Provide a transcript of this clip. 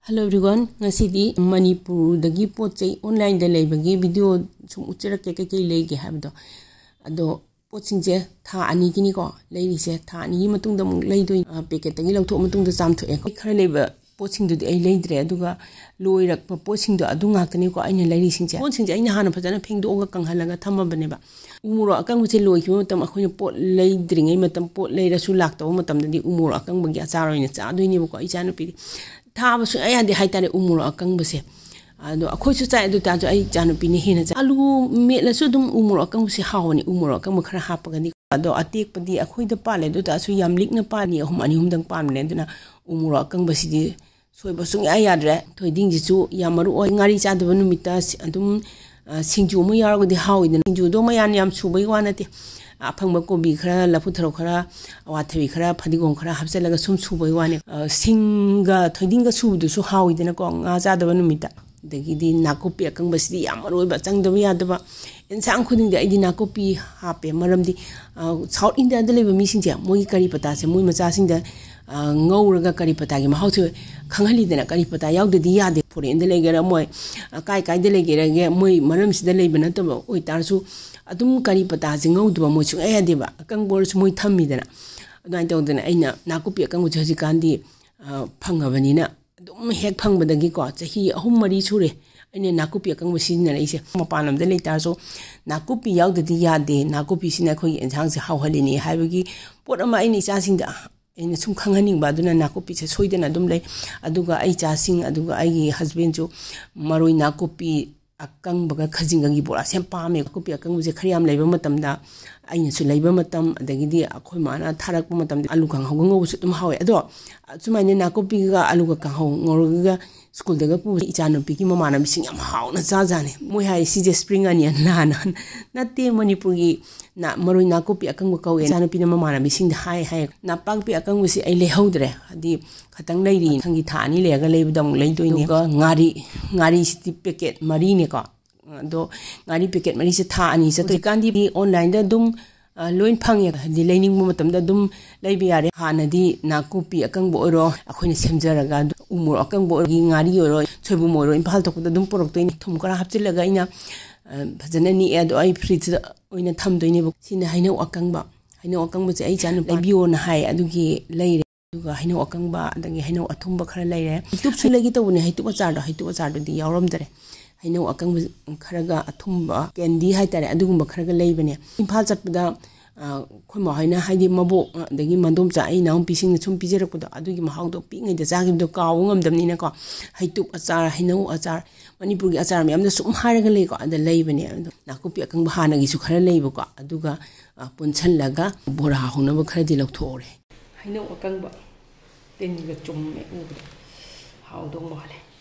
Hello everyone, ngasidi Manipurdagi pochai online da leibagi video sum uchirake kai leige habdo ado pochingje tha ani gini ko leiri se tha ani matung da mu leidoi packet tagi lawtho matung da chamtho e khara leiba poching du ai leidre aduga loirak pa poching du adu ngakani ko aina leiri singje poching je aina hana phajana phengdo ga kanghalaga thamabane ba umuro akang buche loi ki matam akhoina pot leidringai matam pot leira su lakto matam dadi umuro akang bagi acharoina cha doini ko ichanu pi Tha su ay andi haitare umuro akang base ado akhoi su chai adu ta jo ai janu pini hina cha alu me la su dum umuro akang base hawani umuro akang khara hapagani ado atek padi akhoi da pale do ta su yam likna pani hum ani hum dang pan ne duna umuro akang base di soi ba su ay yadre thoiding ji chu yamaru oi ngari cha do numita adum singju mu yar go di hawi den singju do ma yan yam su bai wanate afangba kobi khara lafu tharo khara awathabi khara phadigom khara hapselaga sum subai wane singa thoidinga sudu su hawidena ko nga jadaba numita dagidi nakopi akangba sidi yamaroi ba changdaba yadaba ensang khuding de idi nakopi hape maramdi South India da leba mi singje moi kari pata se moi macha singda ngauraga kari pata gi mahauchu khanghali dena kari pata yawdadi yade foreign de legera moi kai de legera ge moi maram sida lebana to oi tarsu adum kari pata jingau du mo chu ay deba akang bol chu moi thammi dana adai to dana aina nakupi akang chu ji kandi phangabani na adum hek phangbadagi ko chahi ahum mari chure aina nakupi akang sin na ise mapanam de leita so nakupi yawdadi yade nakupi sina khoi ensang se hawhalini haibagi potama aini cha singda aina sum khanghaning ba duna nakupi che soidana dum lei aduga ai cha sing aduga ai husband chu maroi nakupi akang baga khajingangi bora sem pame kopi akang je khariam leiba matam da aina su leiba matam adagidi akhoi mana tharak pa matam alu kang hong ngo su tum hawe ado chumaine na kopi ga alu ka kang hong ngor ga school daga pu ichanu pi ki mama na bising am haw na cha jane moi hai si je spring onion la na te manipur gi na maroi na kopi akang ba kawe chanu pi na mama na bising hai na pang pi akang si ai le hodre adi khatang leiri thangi thani le ga leiba dam leidoi ne ga ngari sti packet mari ne ka do ngari packet mari se tha ani se to kandi online da dum loin phangye di lening mu matam da dum leibi yare hanadi nakupi akang bo ro akhoina semjaraga umur akang bo gi ngari ro choibu mo ro impal tok da dum porok toini thum kara hapchilaga ina bhajana ni ado ai fridge da oina tham doini bu sina haino akang ba che ai chanu leibio na hai adugi leire aduga haino akang ba adagi haino athumba khara leire youtube su lagi to ne haitu achar do di yawram dare haino akang kharaga athumba candy haitare adugumba kharaga leibane impal chatpada khoi ma haina haidi mabo dagi mandom cha ai naum pising chum pijerakpuda adugi mahau do pi ngai da jagim do kaw ngamdamni na ko haitu achar haino achar manipur gi achar myam da sum haraga lei ko ada leibane nakupi akang bahana gi su khara leiba ko aduga punchal laga bora hona ba khara di lokthore haino akang ba ten ga chum me u haw do male